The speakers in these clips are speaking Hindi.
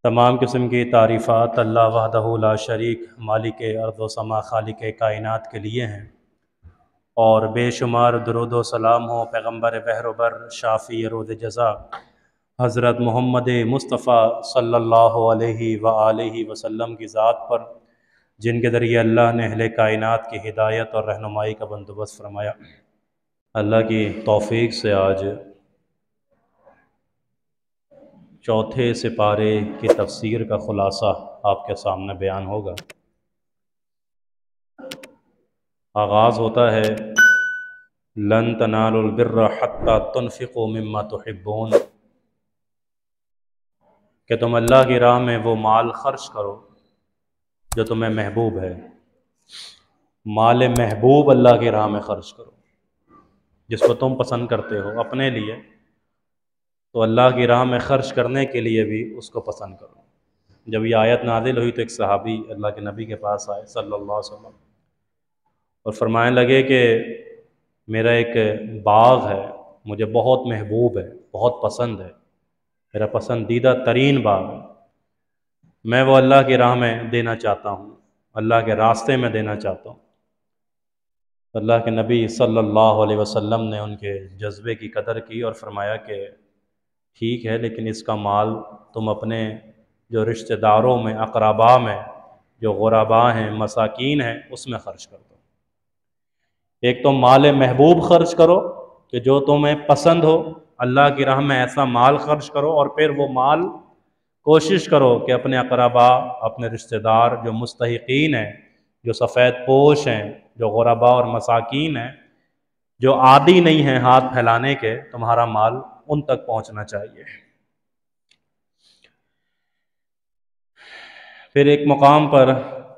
तमाम किस्म की तारीफ़ात अल्लाह वहदहु ला शरीक मालिक अर्ज़ व समा खालिक कायनात के लिए हैं, और बेशुमार दुरूद व सलाम हो पैगम्बर बहरबर शाफ़ी रोज़ जज़ा हज़रत मोहम्मद मुस्तफ़ा सल्लल्लाहु अलैहि व आलिहि वसल्लम की ज़ात पर, जिनके ज़रिए अल्लाह ने अहले कायनात की हिदायत और रहनुमाई का बंदोबस्त फ़रमाया। अल्लाह की तौफ़ीक़ से आज चौथे सिपारे की तफ़सीर का ख़ुलासा आपके सामने बयान होगा। आगाज़ होता है, लन तनालुल बिर्रा हत्ता तुनफ़िक़ू मिम्मा तुहिब्बून, कि तुम अल्लाह की राह में वो माल ख़र्च करो जो तुम्हें महबूब है। माल महबूब अल्लाह की राह में ख़र्च करो, जिसको तुम पसंद करते हो अपने लिए, तो अल्लाह की राह में ख़र्च करने के लिए भी उसको पसंद करो। जब ये आयत नाज़िल हुई तो एक सहाबी अल्लाह के नबी के पास आए सल्लल्लाहु अलैहि वसल्लम और फरमाने लगे कि मेरा एक बाग़ है, मुझे बहुत महबूब है, बहुत पसंद है, मेरा पसंदीदा तरीन बाग़ है, मैं वो अल्लाह की राह में देना चाहता हूँ, अल्लाह के रास्ते में देना चाहता हूँ। अल्लाह के नबी सल्लल्लाहु अलैहि वसल्लम ने उनके जज्बे की कदर की और फरमाया कि ठीक है, लेकिन इसका माल तुम अपने जो रिश्तेदारों में, अक़रबा में, जो ग़ुरबा हैं, मसाकीन हैं, उसमें ख़र्च कर दो। एक तो माल महबूब ख़र्च करो कि जो तुम्हें पसंद हो, अल्लाह की राह में ऐसा माल ख़र्च करो, और फिर वो माल कोशिश करो कि अपने अक़रबा, अपने रिश्तेदार जो मुस्तहिक़ीन हैं, जो सफ़ेद पोश हैं, जो ग़ुरबा और मसाकीन हैं, जो आदी नहीं हैं हाथ फैलाने के, तुम्हारा माल उन तक पहुँचना चाहिए। फिर एक मुकाम पर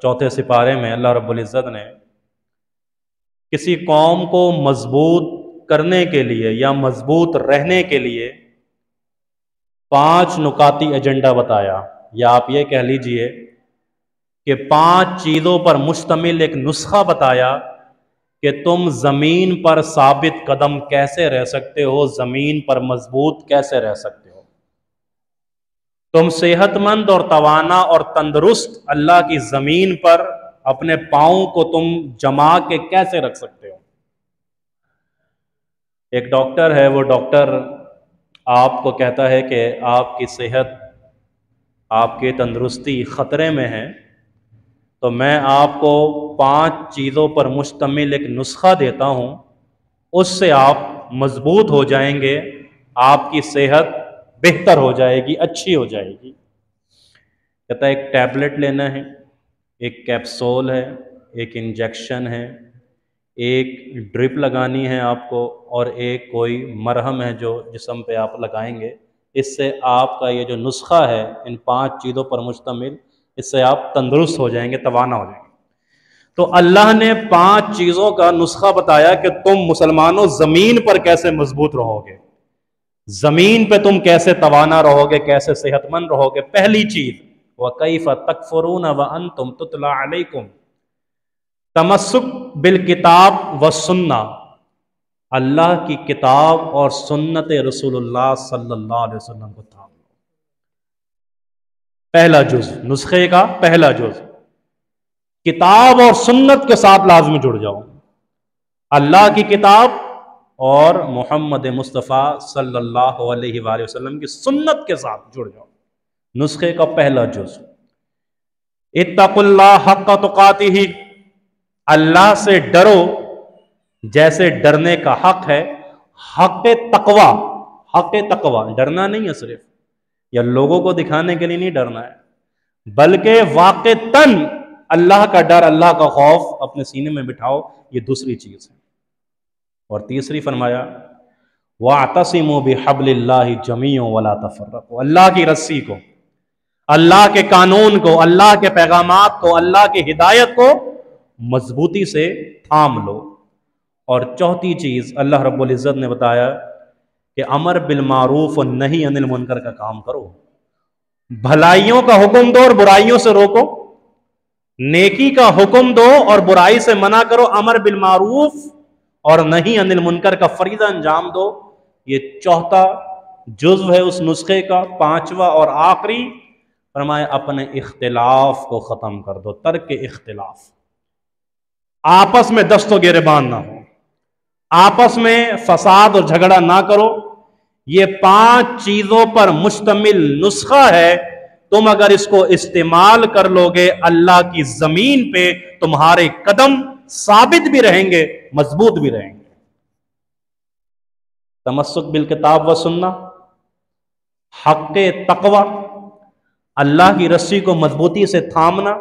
चौथे सिपारे में अल्लाह रब्बुल इज़्ज़त ने किसी कौम को मजबूत करने के लिए या मजबूत रहने के लिए 5 नुकाती एजेंडा बताया, या आप ये कह लीजिए कि 5 चीज़ों पर मुश्तमिल एक नुस्खा बताया कि तुम ज़मीन पर साबित कदम कैसे रह सकते हो, ज़मीन पर मजबूत कैसे रह सकते हो, तुम सेहतमंद और तवाना और तंदुरुस्त अल्लाह की ज़मीन पर अपने पाँव को तुम जमा के कैसे रख सकते हो। एक डॉक्टर है, वो डॉक्टर आपको कहता है कि आपकी सेहत, आपकी तंदुरुस्ती ख़तरे में है, तो मैं आपको 5 चीज़ों पर मुश्तमिल एक नुस्खा देता हूँ, उससे आप मजबूत हो जाएंगे, आपकी सेहत बेहतर हो जाएगी, अच्छी हो जाएगी। कहता है एक टैबलेट लेना है, एक कैप्सूल है, एक इंजेक्शन है, एक ड्रिप लगानी है आपको, और एक कोई मरहम है जो जिस्म पे आप लगाएंगे। इससे आपका ये जो नुस्खा है इन 5 चीज़ों पर मुश्तमिल, इससे आप तंदुरुस्त हो जाएंगे, तवाना हो जाएंगे। तो अल्लाह ने 5 चीज़ों का नुस्खा बताया कि तुम मुसलमानों ज़मीन पर कैसे मजबूत रहोगे, ज़मीन पे तुम कैसे तवाना रहोगे, कैसे सेहतमंद रहोगे। पहली चीज़, व कैफ़ तकफ़ुरून व अंतुम तुतला अलैकुम, तमस्सुक बिल किताब व सुन्ना, अल्लाह की किताब और सुन्नत रसूलुल्लाह सल्लल्लाहु अलैहि वसल्लम को थाम लो। पहला जुज़, नुस्खे का पहला जुज़, किताब और सुन्नत के साथ लाजमी जुड़ जाओ। अल्लाह की किताब और मोहम्मद मुस्तफ़ा सल्लल्लाहु अलैहि वसल्लम की सुन्नत के साथ जुड़ जाओ। नुस्खे का पहला जुज़, इत्तक़ुल्लाह हक़्क़ तुक़ातिही, अल्लाह से डरो जैसे डरने का हक है। हक़ तक़वा, हक़ तक़वा, डरना नहीं है सिर्फ, या लोगों को दिखाने के लिए नहीं डरना है, बल्कि वाक़तन अल्लाह का डर, अल्लाह का खौफ अपने सीने में बिठाओ, ये दूसरी चीज़ है। और तीसरी फरमाया, वाअतसिमू बिहब्लिल्लाहि जमीअन वला तफर्रक़ू, अल्लाह की रस्सी को, अल्लाह के कानून को, अल्लाह के पैगामात को, अल्लाह की हिदायत को मजबूती से थाम लो। और चौथी चीज़ अल्लाह रब्बुल इज़्ज़त ने बताया कि अमर बिल मारूफ और नही अनिल मुनकर का काम करो, भलाइयों का हुक्म दो और बुराइयों से रोको, नेकी का हुक्म दो और बुराई से मना करो, अमर बिल मारूफ और नहीं अनिल मुनकर का फरीज़ा अंजाम दो। ये चौथा जुज़्व है उस नुस्खे का, 5वां और आखिरी। फरमाया अपने इख्तिलाफ को ख़त्म कर दो, तर्क इख्तिलाफ। आपस में दस्तो गिरबान ना हो, आपस में फसाद और झगड़ा ना करो। ये 5 चीज़ों पर मुश्तमिल नुस्खा है। तुम अगर इसको इस्तेमाल कर लोगे, अल्लाह की ज़मीन पे तुम्हारे कदम साबित भी रहेंगे, मजबूत भी रहेंगे। तमस्सुक बिल किताब व सुन्ना, हक़ तक़वा, अल्लाह की रस्सी को मजबूती से थामना,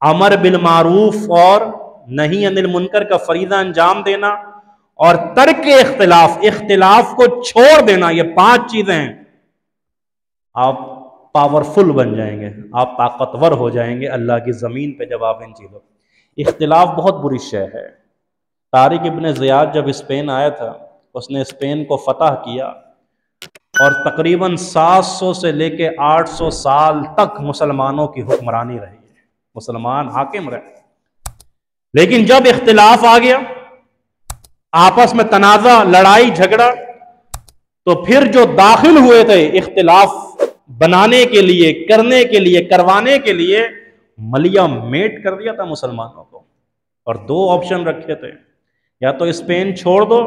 अमर बिल मारूफ और नहीं अनिल मुनकर का फरीदा अंजाम देना, और तर्क इख्तिलाफ, इख्तिलाफ को छोड़ देना। ये 5 चीजें हैं, आप पावरफुल बन जाएंगे, आप ताकतवर हो जाएंगे अल्लाह की जमीन पे जब आप इन चीजों। इख्तिलाफ बहुत बुरी शय है। तारिक इब्न ज़ियाद जब स्पेन आया था, उसने स्पेन को फतह किया और तकरीबन 700 से लेके 800 साल तक मुसलमानों की हुक्मरानी रही है, मुसलमान हाकिम रहे। लेकिन जब इख्तिलाफ आ गया, आपस में तनाज़ा, लड़ाई झगड़ा, तो फिर जो दाखिल हुए थे इख्तिलाफ बनाने के लिए, करने के लिए, करवाने के लिए, मलिया मेट कर दिया था मुसलमानों को। और 2 ऑप्शन रखे थे, या तो स्पेन छोड़ दो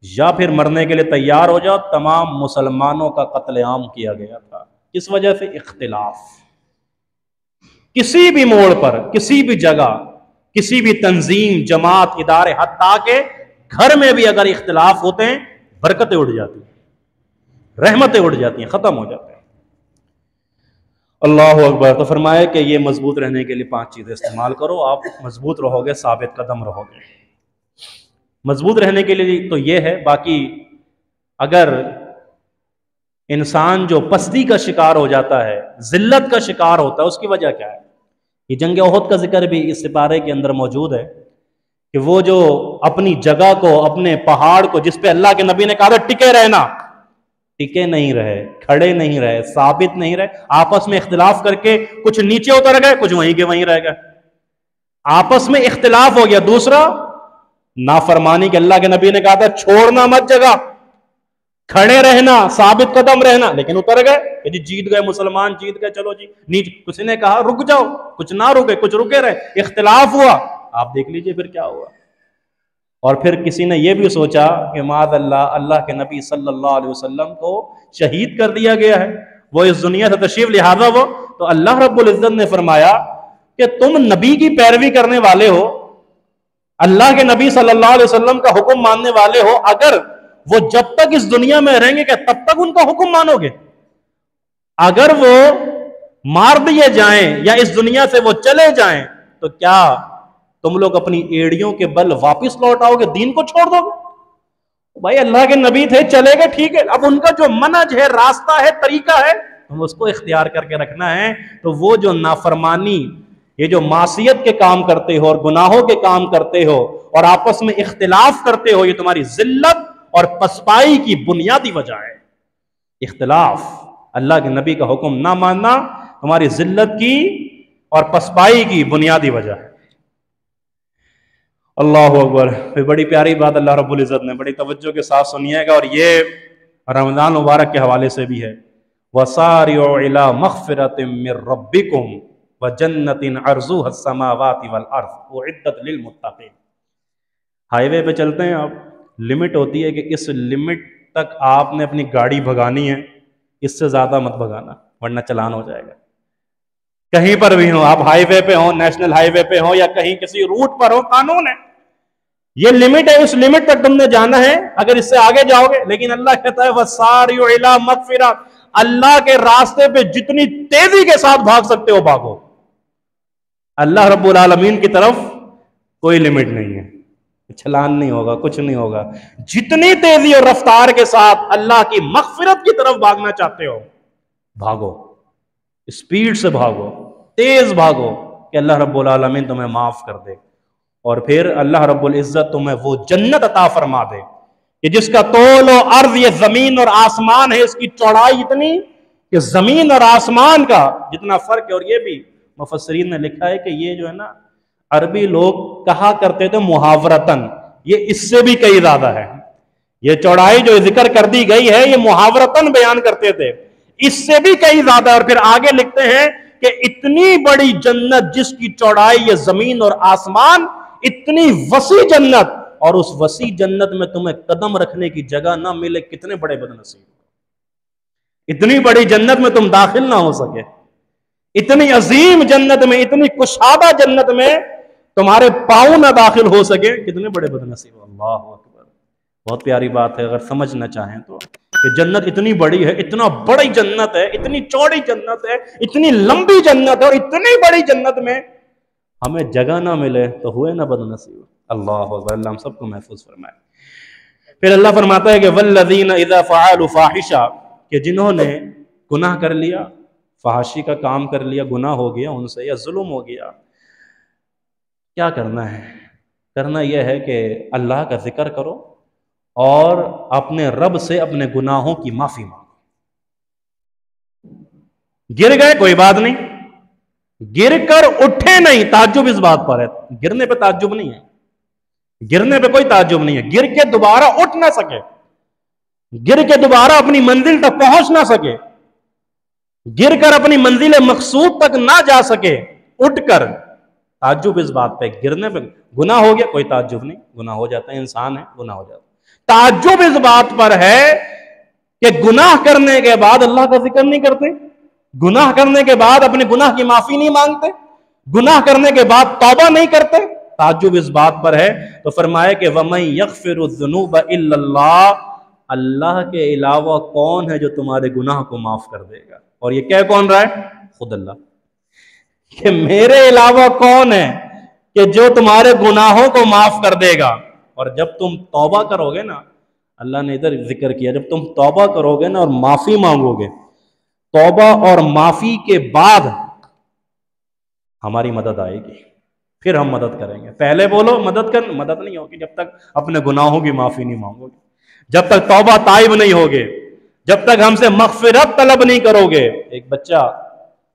या फिर मरने के लिए तैयार हो जाओ। तमाम मुसलमानों का कत्लेआम किया गया था। किस वजह से? इख्तिलाफ। किसी भी मोड़ पर, किसी भी जगह, किसी भी तंजीम, जमात, इदारे, हत्ता के घर में भी अगर इख्तिलाफ होते हैं, बरकतें उड़ जाती हैं, रहमतें उड़ जाती हैं, खत्म हो जाते हैं। अल्लाह अकबर। तो फरमाया कि ये मजबूत रहने के लिए 5 चीजें इस्तेमाल करो, आप मजबूत रहोगे, साबित कदम रहोगे। मजबूत रहने के लिए तो ये है। बाकी अगर इंसान जो पस्ती का शिकार हो जाता है, जिल्लत का शिकार होता है, उसकी वजह क्या है? ये जंग ओहद का जिक्र भी इस सिपारे के अंदर मौजूद है कि वो जो अपनी जगह को, अपने पहाड़ को, जिस पे अल्लाह के नबी ने कहा था टिके रहना, टिके नहीं रहे, खड़े नहीं रहे, साबित नहीं रहे, आपस में इख्तिलाफ करके कुछ नीचे उतर गए, कुछ वहीं के वहीं रह गए, आपस में इख्तिलाफ हो गया। दूसरा, नाफरमानी के अल्लाह के नबी ने कहा था छोड़ना मत जगह, खड़े रहना, साबित कदम रहना, लेकिन उतर गए कि जी जीत गए, मुसलमान जीत गए, चलो जी नीचे। किसी ने कहा रुक जाओ, कुछ ना रुके, कुछ रुके रहे, इख्तिलाफ हुआ। आप देख लीजिए फिर क्या हुआ। और फिर किसी ने यह भी सोचा कि माद अल्लाह, अल्लाह के नबी सल्लल्लाहु अलैहि वसल्लम को शहीद कर दिया गया है, वो इस दुनिया से तशरीफ लिहाजा वो, तो अल्लाह रब्बुल इज्जत ने फरमाया कि तुम नबी की पैरवी करने वाले हो, अल्लाह के नबी सल्लल्लाहु अलैहि वसल्लम का हुक्म मानने वाले हो, अगर वो जब तक इस दुनिया में रहेंगे क्या तब तक उनका हुक्म मानोगे? अगर वो मार दिए जाएं या इस दुनिया से वो चले जाएं, तो क्या तुम लोग अपनी एड़ियों के बल वापस लौट आओगे, दीन को छोड़ दोगे? भाई अल्लाह के नबी थे, चले गए, ठीक है, अब उनका जो मनहज है, रास्ता है, तरीका है, तुम उसको इख्तियार करके रखना है। तो वो जो नाफरमानी, ये जो मासियत के काम करते हो और गुनाहों के काम करते हो और आपस में इख्तिलाफ करते हो, ये तुम्हारी जिल्लत और पसपाई की बुनियादी वजह है। इख्तिलाफ, अल्लाह के नबी का हुक्म ना मानना तुम्हारी जिल्लत की और पसपाई की बुनियादी वजह है। अल्लाह अकबर। फिर बड़ी प्यारी बात अल्लाह रब्बुल इज़्ज़त ने बड़ी तवज्जो के साथ सुनिएगा, और ये रमज़ान मुबारक के हवाले से भी है। वसारिउ इला मग़फ़िरतिम मिर रब्बिकुम व जन्नतिन अर्ज़ुहा अस्समावाति वल अर्ज़ उइद्दत लिल मुत्तक़ीन। हाईवे पे चलते हैं आप, लिमिट होती है कि इस लिमिट तक आपने अपनी गाड़ी भगानी है, इससे ज़्यादा मत भगाना वरना चालान हो जाएगा। कहीं पर भी हो आप, हाईवे पे हो, नेशनल हाईवे पे हो या कहीं किसी रूट पर हो, कानून है, ये लिमिट है, उस लिमिट तक तुमने जाना है, अगर इससे आगे जाओगे। लेकिन अल्लाह कहता है वसारिउ इला मग़फ़िरा, अल्लाह के रास्ते पे जितनी तेजी के साथ भाग सकते हो भागो। अल्लाह रब्बुल आलमीन की तरफ कोई लिमिट नहीं है, छलान नहीं होगा, कुछ नहीं होगा। जितनी तेजी और रफ्तार के साथ अल्लाह की मग़फ़िरत की तरफ भागना चाहते हो भागो, स्पीड से भागो, तेज भागो कि अल्लाह रब्बुल आलमीन तुम्हें माफ कर दे, और फिर अल्लाह रब्बुल इज्जत तुम्हें वो जन्नत अता फरमा दे कि जिसका तौल और अर्ज़, ये जमीन और आसमान है, इसकी चौड़ाई इतनी कि जमीन और आसमान का जितना फर्क है। और ये भी मुफस्सिरीन ने लिखा है कि ये जो है ना, अरबी लोग कहा करते थे मुहावरतन, ये इससे भी कई ज्यादा है। ये चौड़ाई जो जिक्र कर दी गई है, ये मुहावरतन बयान करते थे, इससे भी कहीं ज्यादा। और फिर आगे लिखते हैं कि इतनी बड़ी जन्नत जिसकी चौड़ाई ये जमीन और आसमान, इतनी वसी जन्नत, और उस वसी जन्नत में तुम्हें कदम रखने की जगह ना मिले, कितने बड़े बदनसीब। इतनी बड़ी जन्नत में तुम दाखिल ना हो सके, इतनी अजीम जन्नत में, इतनी कुशादा जन्नत में तुम्हारे पांव ना दाखिल हो सके, कितने बड़े बदनसीब। अल्लाह अकबर। बहुत प्यारी बात है अगर समझना चाहें तो। ये जन्नत इतनी बड़ी है, इतना बड़ी जन्नत है, इतनी चौड़ी जन्नत है, इतनी लंबी जन्नत है, और इतनी बड़ी जन्नत में हमें जगह ना मिले तो हुए ना बदनसीब। अल्लाह अकबर। अल्लाह हम सबको महफूज फरमाए। फिर अल्लाह फरमाता है कि वल्लज़ीना इज़ा फ़अलू फ़ाहिशा, कि जिन्होंने गुनाह कर लिया, फहाशी का काम कर लिया, गुनाह हो गया उनसे या जुल्म हो गया, क्या करना है? करना यह है कि अल्लाह का जिक्र करो और अपने रब से अपने गुनाहों की माफी मांगो। गिर गए कोई बात नहीं, गिर कर उठे नहीं, ताज्जुब इस बात पर है। गिरने पे ताज्जुब नहीं है, गिरने पे कोई ताज्जुब नहीं है। गिर के दोबारा उठ ना सके, गिर के दोबारा अपनी मंजिल तक पहुंच ना सके, गिर कर अपनी मंजिल मकसूद तक ना जा सके, उठकर, ताज्जुब इस बात पे। गिरने पे गुनाह हो गया कोई ताज्जुब नहीं, गुनाह हो जाता है, इंसान है, गुनाह हो जाता है। ताज्जुब इस बात पर है कि गुनाह करने के बाद अल्लाह का जिक्र नहीं करते, गुनाह करने के बाद अपने गुनाह की माफी नहीं मांगते, गुनाह करने के बाद तौबा नहीं करते। ताज्जुब इस बात पर है तो फरमाया कि वमन यगफिरुज़्ज़ुनूब इल्लल्लाह, अल्लाह के अलावा कौन है जो तुम्हारे गुनाह को माफ कर देगा। और ये कह कौन रहा है? खुद अल्लाह, कि मेरे अलावा कौन है कि जो तुम्हारे गुनाहों को माफ कर देगा। और जब तुम तौबा करोगे ना, अल्लाह ने इधर जिक्र किया, जब तुम तौबा करोगे ना और माफी मांगोगे, तौबा और माफी के बाद हमारी मदद आएगी, फिर हम मदद करेंगे। पहले बोलो मदद कर, मदद नहीं होगी जब तक अपने गुनाहों की माफी नहीं मांगोगे, जब तक तौबा ताइब नहीं होगे, जब तक हमसे मगफिरत तलब नहीं करोगे। एक बच्चा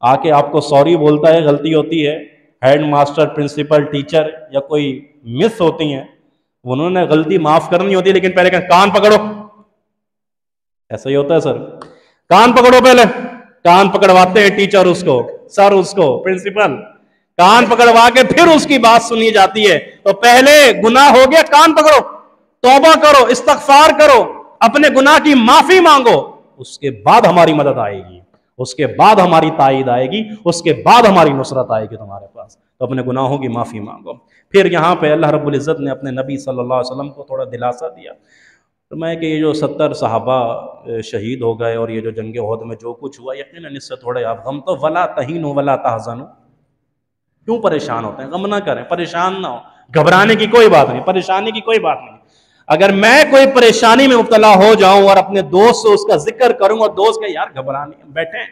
आके आपको सॉरी बोलता है, गलती होती है, हेड मास्टर, प्रिंसिपल, टीचर या कोई मिस होती हैं, उन्होंने गलती माफ करनी होती है, लेकिन पहले कहते कान पकड़ो। ऐसा ही होता है सर, कान पकड़ो, पहले कान पकड़वाते हैं टीचर उसको, सर उसको, प्रिंसिपल, कान पकड़वा के फिर उसकी बात सुनी जाती है। तो पहले गुनाह हो गया, कान पकड़ो, तौबा करो, इस्तगफार करो, अपने गुनाह की माफी मांगो, उसके बाद हमारी मदद आएगी, उसके बाद हमारी ताईद आएगी, उसके बाद हमारी नुसरत आएगी तुम्हारे पास। तो अपने गुनाहों की माफी मांगो। फिर यहाँ पे अल्लाह रब्बुल इज़्ज़त ने अपने नबी सल्लल्लाहु अलैहि वसल्लम को थोड़ा दिलासा दिया। तो मैं कि ये जो 70 सहाबा शहीद हो गए और ये जो जंग ओहद में जो कुछ हुआ, यकीनन इससे थोड़े आप गम तो वला तहीनु वला तहज़नु, क्यों परेशान होते हैं? गम ना करें, परेशान ना हो, घबराने की कोई बात नहीं, परेशानी की कोई बात नहीं। अगर मैं कोई परेशानी में मुब्तला हो जाऊं और अपने दोस्त से उसका जिक्र करूं और दोस्त के यार घबराने बैठे हैं,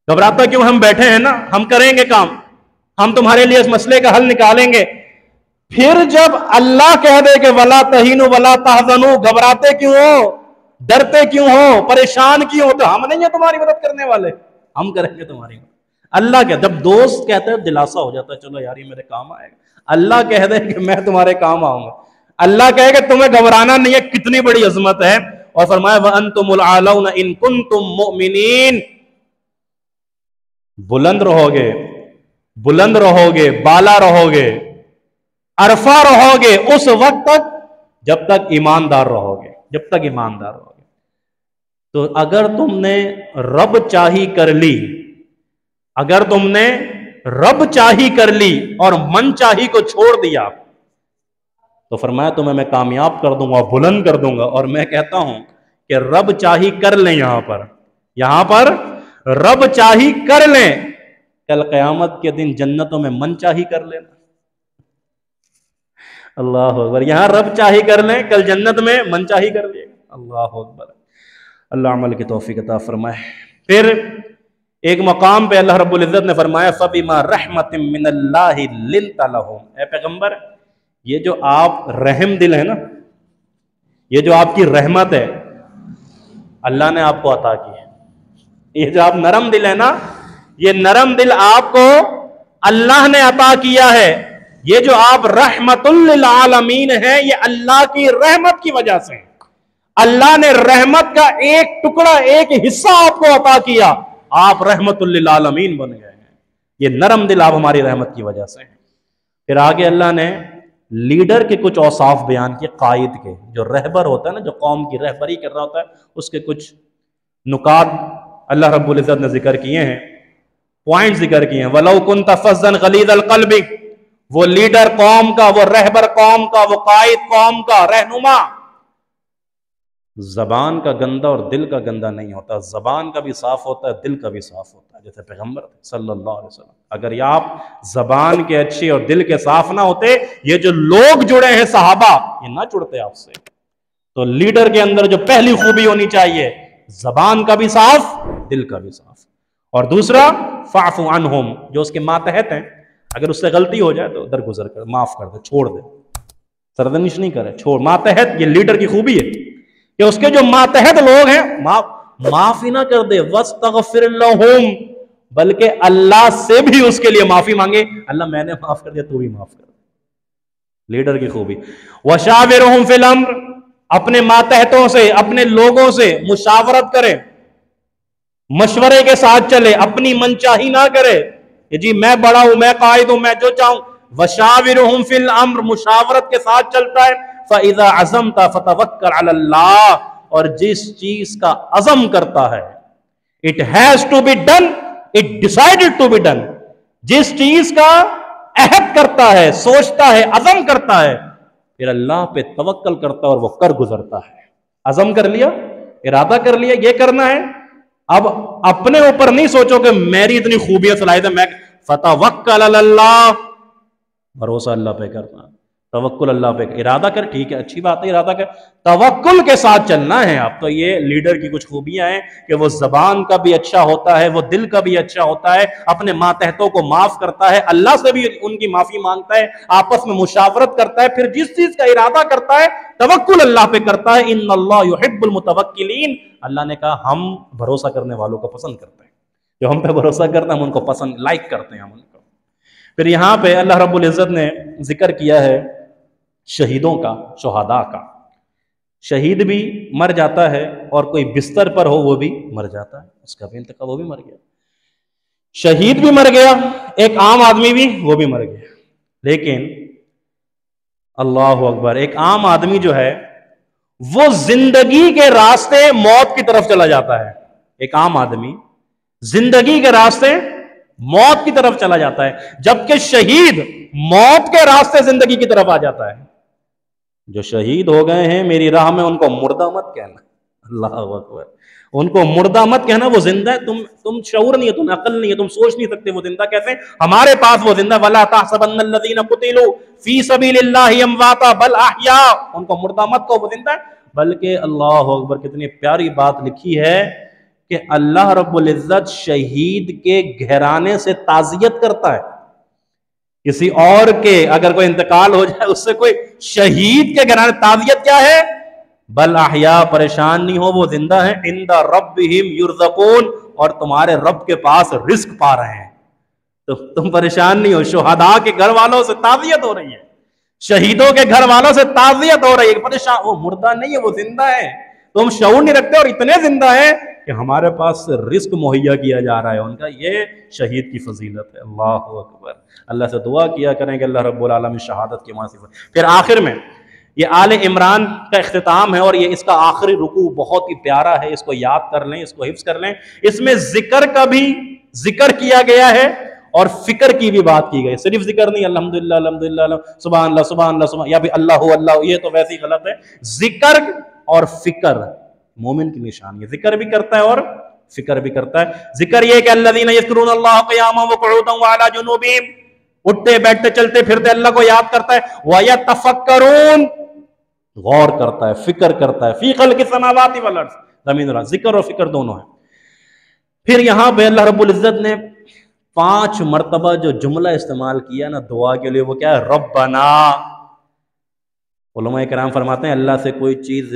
घबराता क्यों? हम बैठे हैं ना, हम करेंगे काम, हम तुम्हारे लिए इस मसले का हल निकालेंगे। फिर जब अल्लाह कह दे कि वला तहीनु वला तहज़नु, घबराते क्यों हो, डरते क्यों हो, परेशान क्यों हो? तो हम नहीं है तुम्हारी मदद करने वाले, हम करेंगे तुम्हारी मदद। अल्लाह कह, जब दोस्त कहते हैं दिलासा हो जाता है, चलो यार ये मेरे काम आएगा। अल्लाह कह दे कि मैं तुम्हारे काम आऊंगा, अल्लाह कहेगा तुम्हें घबराना नहीं है, कितनी बड़ी अजमत है। और फरमाया व अंतुमुल आलौना इन कुंतुम मुमिनीन, बुलंद रहोगे, बुलंद रहोगे, बाला रहोगे, अरफा रहोगे उस वक्त तक जब तक ईमानदार रहोगे, जब तक ईमानदार रहोगे। तो अगर तुमने रब चाही कर ली, अगर तुमने रब चाही कर ली और मन चाही को छोड़ दिया, तो फरमाया तुम्हें मैं कामयाब कर दूंगा, बुलंद कर दूंगा। और मैं कहता हूं कि रब चाही कर लें, यहां पर रब चाही कर लें, कल क़यामत के दिन जन्नतों में मन चाही कर लेना। अल्लाह अकबर। यहां रब चाही कर लें, कल जन्नत में मन चाही कर लेगा। अल्लाह अकबर। अल्लाह अमल की तौफीक अता फरमाए। फिर एक मकाम पे अल्लाह रब्बुल इज़्ज़त ने फरमाया फबिमा रहमतिम मिनल्लाहि लिन्ता लहुम, ए पैगंबर, ये जो आप रहम दिल है ना, ये जो आपकी रहमत है अल्लाह ने आपको अता की है, ये जो आप नरम दिल है ना, ये नरम दिल आपको अल्लाह ने अता किया है। ये जो आप रहमतुल लिल आलमीन है, ये अल्लाह की रहमत की वजह से। अल्लाह ने रहमत का एक टुकड़ा, एक हिस्सा आपको अता किया, आप रहमतुल लिल आलमीन बन गए हैं। ये नरम दिल आप हमारी रहमत की वजह से हैं। फिर आगे अल्लाह ने लीडर के कुछ औसाफ बयान किए, कायद के, जो रहबर होता है ना, जो कौम की रहबरी कर रहा होता है, उसके कुछ नुकात अल्लाह रब्बुल इज्जत ने जिक्र किए हैं, पॉइंट जिक्र किए हैं। वलौ कुन्त फज़्ज़न गलीज़ल क़ल्बि, वो लीडर कौम का, वो रहबर कौम का, वो कायद कौम का, रहनुमा, जबान का गंदा और दिल का गंदा नहीं होता। जबान का भी साफ होता है, दिल का भी साफ होता है, जैसे पैगंबर सल्लल्लाहु अलैहि वसल्लम। अगर ये आप जबान के अच्छे और दिल के साफ ना होते, ये जो लोग जुड़े हैं सहाबा, ये ना जुड़ते आपसे। तो लीडर के अंदर जो पहली खूबी होनी चाहिए, जबान का भी साफ, दिल का भी साफ। और दूसरा फाफु अन्हुम, जो उसके मातहत हैं, अगर उससे गलती हो जाए तो दरगुजर कर, माफ कर दे, छोड़ दे, सरदनिश नहीं करे, छोड़। मातहत ये लीडर की खूबी है कि उसके जो मातहत लोग हैं माफी ना कर दे, वस्तगफिर लहुम, बल्कि अल्लाह से भी उसके लिए माफी मांगे, अल्लाह मैंने माफ कर दिया, तू भी माफ कर दे। लीडर की खूबी। वशाविरहुम फिल अम्र, अपने मातहतों से, अपने लोगों से मुशावरत करे, मशवरे के साथ चले, अपनी मनचाही ना करे कि जी मैं बड़ा हूं, मैं कायद हूं, मैं जो चाहूं। वशाविरहुम फिल अम्र, मुशावरत के साथ चलता है। फ़इज़ा अज़मता फ़तवक्कल अलल्लाह, और जिस चीज का अज़म करता है, it has to be done, it decided to be done, जिस चीज का अहद करता है, सोचता है, अज़म करता है, फिर अल्लाह पे तवक्कल करता है और वो कर गुजरता है। अज़म कर लिया, इरादा कर लिया, ये करना है, अब अपने ऊपर नहीं सोचो कि मेरी इतनी खूबियां सलाहियत है, मैं फतवक्कल अलल्लाह, भरोसा अल्लाह पे करना, तवक्कुल अल्लाह पे, इरादा कर, ठीक है, अच्छी बात है, इरादा कर, तवक्कुल के साथ चलना है आप। तो ये लीडर की कुछ खूबियां हैं कि वो जबान का भी अच्छा होता है, वो दिल का भी अच्छा होता है, अपने मातहतों को माफ करता है, अल्लाह से भी उनकी माफी मांगता है, आपस में मुशावरत करता है, फिर जिस चीज का इरादा करता है तवक्कुल अल्लाह पे करता है। इन्नल्लाह युहिब्बुल मुतवक्किलीन, अल्लाह ने कहा हम भरोसा करने वालों को पसंद करते हैं, जो हम पे भरोसा करते हैं हम उनको पसंद, लाइक करते हैं हम उनको। फिर यहां पे अल्लाह रब्बुल इज्जत ने जिक्र किया है शहीदों का, शुहदा का। शहीद भी मर जाता है और कोई बिस्तर पर हो वो भी मर जाता है, उसका भी इंतकाल, वो भी मर गया। शहीद भी मर गया, एक आम आदमी भी, वो भी मर गया। लेकिन अल्लाह अकबर, एक आम आदमी जो है वो जिंदगी के रास्ते मौत की तरफ चला जाता है। एक आम आदमी जिंदगी के रास्ते मौत की तरफ चला जाता है, जबकि शहीद मौत के रास्ते जिंदगी की तरफ आ जाता है। जो शहीद हो गए हैं मेरी राह में, उनको मुर्दा मत कहना, अल्लाह अकबर, उनको मुर्दा मत कहना, वो जिंदा है। तुम शऊर नहीं है, तुम अकल नहीं है, तुम सोच नहीं सकते वो जिंदा कैसे, हमारे पास वो जिंदा। वला तहसबन्नल्लज़ीना कुतिलू फी सबीलिल्लाहि अमवाता बल अहया, उनको मुर्दा मत कहो, वो जिंदा है। बल्कि अल्लाह अकबर, कितनी प्यारी बात लिखी है कि अल्लाह रब्बुल इज्जत शहीद के घराने से ताज़ियत करता है। किसी और के अगर कोई इंतकाल हो जाए, उससे कोई शहीद के घराने, ताज़ियत क्या है, बल अहया, परेशान नहीं हो, वो जिंदा है, इंदा रब्बिहिम युरज़क़ून, और तुम्हारे रब के पास रिस्क पा रहे हैं, तो तुम परेशान नहीं हो। शुहदा के घर वालों से ताज़ियत हो रही है, शहीदों के घर वालों से ताज़ियत हो रही है, परेशान, वो मुर्दा नहीं है, वो जिंदा है, तो हम शऊर नहीं रखते और इतने जिंदा है कि हमारे पास रिस्क मुहैया किया जा रहा है उनका। ये शहीद की फजीलत है। अल्लाह अकबर, अल्लाह से दुआ किया करें कि अल्लाह रब्बुल आलमीन शहादत की मासिफ। फिर आखिर में ये आले इमरान का इख्तिताम है और ये इसका आखिरी रुकू बहुत ही प्यारा है, इसको याद कर लें, इसको हिफ्ज कर लें। इसमें जिक्र का भी जिक्र किया गया है और फिक्र की भी बात की गई, सिर्फ जिक्र नहीं, अल्हम्दुलिल्लाह अल्हम्दुलिल्लाह, सुभान अल्लाह सुभान अल्लाह सुभान, या भी अल्लाह अल्लाह, ये तो वैसे ही गलत है। जिक्र और फिक्र मोमिन की निशानी है, जिक्र भी करता है और फिक्र भी करता है। जिक्र ये कि अल्लज़ीना यज़कुरूनल्लाह क़ियामन व क़ुऊदन व अला जुनूबिहिम, उठते बैठते चलते फिरते अल्लाह को याद करता है। व यतफक्करून, गौर करता है, फिक्र करता है, फी खल्क़िस समावाति वल अर्ज़, ज़मीन और जिक्र और फिक्र दोनों है। फिर यहां पे अल्लाह रब्बुल इज्जत ने 5 मरतबा जो जुमला इस्तेमाल किया ना दुआ के लिए, वो क्या है, रब्बना। उलमा इकराम फरमाते हैं अल्लाह से कोई चीज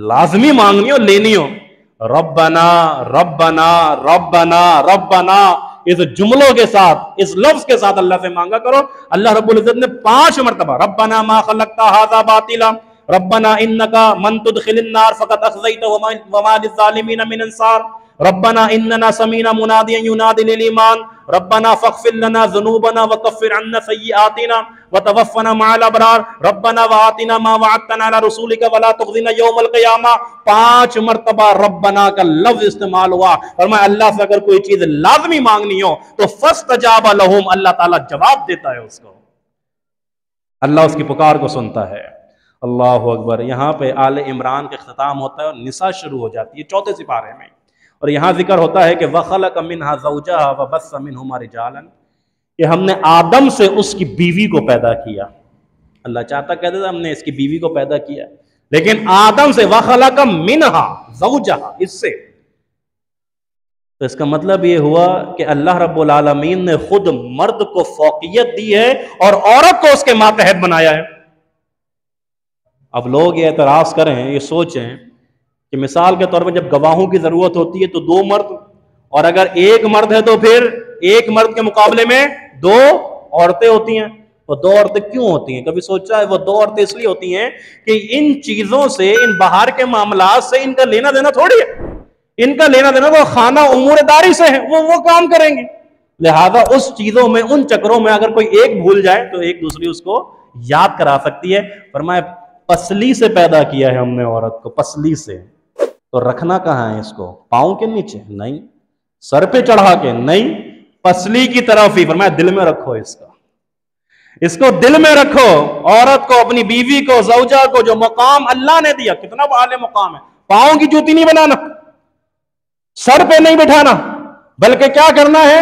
लाजमी मांगनी हो, लेनी हो, रब्बना रब्बना रब्बना रब्बना, इस जुमलों के साथ, इस लफ्ज के साथ अल्लाह से मांगा करो। अल्लाह रब्बुल इज्जत ने 5 मरतबा रब्बना मा खलक़ता हाज़ा बातिला, रब्बना इन्नका मन तुदखिलिन नार फकत अखज़ैत वमा लिज़्ज़ालिमीन मिन अंसार, रब्बना इन्नना समीना मुनादियन युनादी लिल ईमान, रब्बना फग़फ़िर लना ज़ुनूबना व कफ़्फ़िर अन्ना सय्यिआतिना व तवफ़्फ़ना मअल अबरार, रब्बना व आतिना मा वअदतना अला रसूलिका व ला तुख़ज़िना यौमल क़ियामा। 5 मरतबा रब्बना का लफ्ज़ इस्तेमाल हुआ। फरमाया अल्लाह से अगर कोई चीज़ लाज़मी मांगनी हो तो फ़स्तजाबा लहुम, अल्लाह ताला जवाब देता है उसको, अल्लाह उसकी पुकार को सुनता है। अल्लाहु अकबर। यहाँ पे आले इमरान का इख्तिताम होता है और निसा शुरू हो जाती है 4 सिपारे में। और यहाँ जिक्र होता है कि वखलक मिन्हा ज़ौजहा व बस्स मिन्हुमा रिजालन, कि हमने आदम से उसकी बीवी को पैदा किया। अल्लाह चाहता कहते थे हमने इसकी बीवी को पैदा किया, लेकिन आदम से वखलक मिन्हा ज़ौजहा, इससे तो इसका मतलब ये हुआ कि अल्लाह रब्बुल आलमीन ने खुद मर्द को फौकियत दी है और औरत को उसके मातहत बनाया है। अब लोग ये एतराज़ करें, ये सोचें कि मिसाल के तौर पर जब गवाहों की ज़रूरत होती है तो 2 मर्द, और अगर 1 मर्द है तो फिर 1 मर्द के मुकाबले में 2 औरतें होती हैं। वो 2 औरतें क्यों होती हैं? कभी सोचा है? वो 2 औरतें इसलिए होती हैं कि इन चीज़ों से, इन बाहर के मामलात से इनका लेना देना थोड़ी है। इनका लेना देना वो खाना उमूरदारी से है, वो काम करेंगे। लिहाजा उस चीज़ों में, उन चक्रों में अगर कोई एक भूल जाए तो एक दूसरी उसको याद करा सकती है। फरमाया पसली से पैदा किया है हमने औरत को, पसली से। तो रखना कहाँ है इसको? पाँव के नीचे नहीं, सर पे चढ़ा के नहीं, पसली की तरफ ही। फरमाया दिल में रखो इसको दिल में रखो। औरत को, अपनी बीवी को, ज़ौजा को जो मुकाम अल्लाह ने दिया, कितना आले मुकाम है। पाँव की जूती नहीं बनाना, सर पे नहीं बिठाना, बल्कि क्या करना है,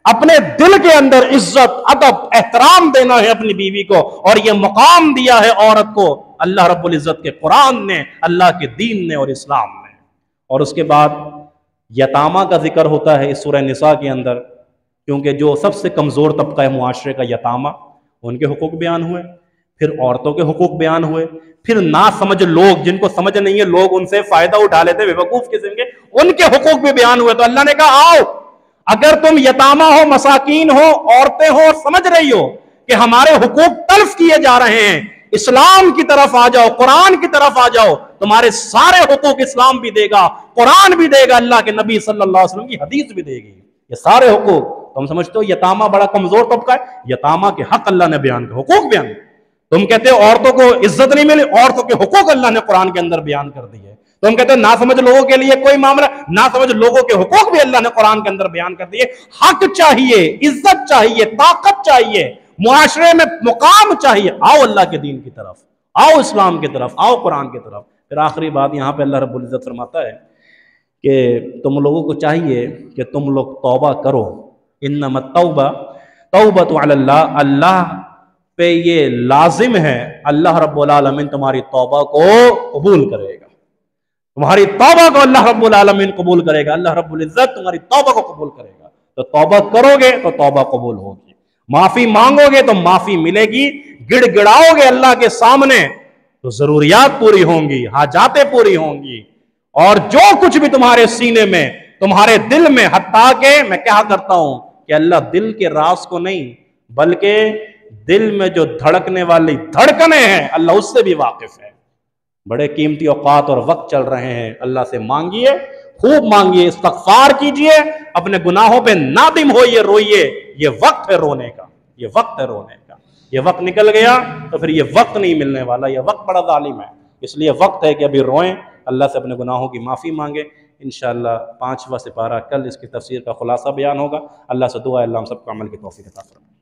अपने दिल के अंदर इज्जत, अदब, एहतराम देना है अपनी बीवी को। और यह मुकाम दिया है औरत को अल्लाह रब्बुल इज्जत के कुरान ने, अल्लाह के दीन ने और इस्लाम ने। और उसके बाद यतामा का जिक्र होता है इस सूरह निसा के अंदर, क्योंकि जो सबसे कमज़ोर तबका है मुआशरे का, यतामा, उनके हुकूक बयान हुए। फिर औरतों के हुकूक बयान हुए। फिर ना समझ लोग, जिनको समझ नहीं है, लोग उनसे फायदा उठा लेते बेवकूफ किस्म के, उनके हुकूक भी बयान हुए। तो अल्लाह ने कहा आओ, अगर तुम यतामा हो, मसाकीन हो, औरतें हो, और समझ रही हो कि हमारे हुकूक तल्फ किए जा रहे हैं, इस्लाम की तरफ आ जाओ, कुरान की तरफ आ जाओ। तुम्हारे सारे हुकूक इस्लाम भी देगा, कुरान भी देगा, अल्लाह के नबी सल्लल्लाहु अलैहि वसल्लम की हदीस भी देगी। ये सारे हुकूक तुम समझते हो यतामा बड़ा कमजोर तबका है, यतामा के हक अल्लाह ने बयान किया, हुकूक बयान। तुम कहते हो औरतों को इज्जत नहीं मिली, औरतों के हुकूक अल्लाह ने कुरान के अंदर बयान कर दिए। तुम कहते हो ना समझ लोगों के लिए कोई मामला, ना समझ लोगों के हुकूक भी अल्लाह ने कुरान के अंदर बयान कर दिए। हक चाहिए, इज्जत चाहिए, ताकत चाहिए, मुआशरे में मुकाम चाहिए, आओ अल्लाह के दीन की तरफ, आओ इस्लाम की तरफ, आओ कुरान की तरफ। फिर आखिरी बात यहाँ पे अल्लाह रब्बुल इज्जत फरमाता है कि तुम लोगों को चाहिए कि तुम लोग तौबा करो। इन्नमत तौबा तौबतु अलल्लाह, अल्लाह पे ये लाजिम है, अल्लाह रब्बुल आलमीन तुम्हारी तौबा को कबूल करेगा। तुम्हारी तौबा को अल्लाह रब्बुल आलमीन कबूल करेगा, अल्लाह रब्बुल इज्जत तुम्हारी तौबा को कबूल करेगा। तो तौबा करोगे तो तौबा कबूल होगी, माफी मांगोगे तो माफी मिलेगी, गिड़गिड़ाओगे अल्लाह के सामने तो जरूरियात पूरी होंगी, हाजातें पूरी होंगी। और जो कुछ भी तुम्हारे सीने में, तुम्हारे दिल में, हत्ता के मैं क्या करता हूं कि अल्लाह दिल के राज को नहीं, बल्कि दिल में जो धड़कने वाली धड़कने हैं अल्लाह उससे भी वाकिफ है। बड़े कीमती औकात और वक्त चल रहे हैं, अल्लाह से मांगिए, खूब मांगिए, इस्तगफार कीजिए, अपने गुनाहों पे नादिम होइए, रोइए। ये वक्त है रोने का, ये वक्त है रोने का। ये वक्त निकल गया तो फिर ये वक्त नहीं मिलने वाला, ये वक्त बड़ा जालिम है। इसलिए वक्त है कि अभी रोएं, अल्लाह से अपने गुनाहों की माफ़ी मांगे। इंशाअल्लाह 5वां सिपारा कल इसकी तफसीर का खुलासा बयान होगा। अल्लाह से दुआ है अल्लाह हम सबको अमल की तौफीक अता फरमाए।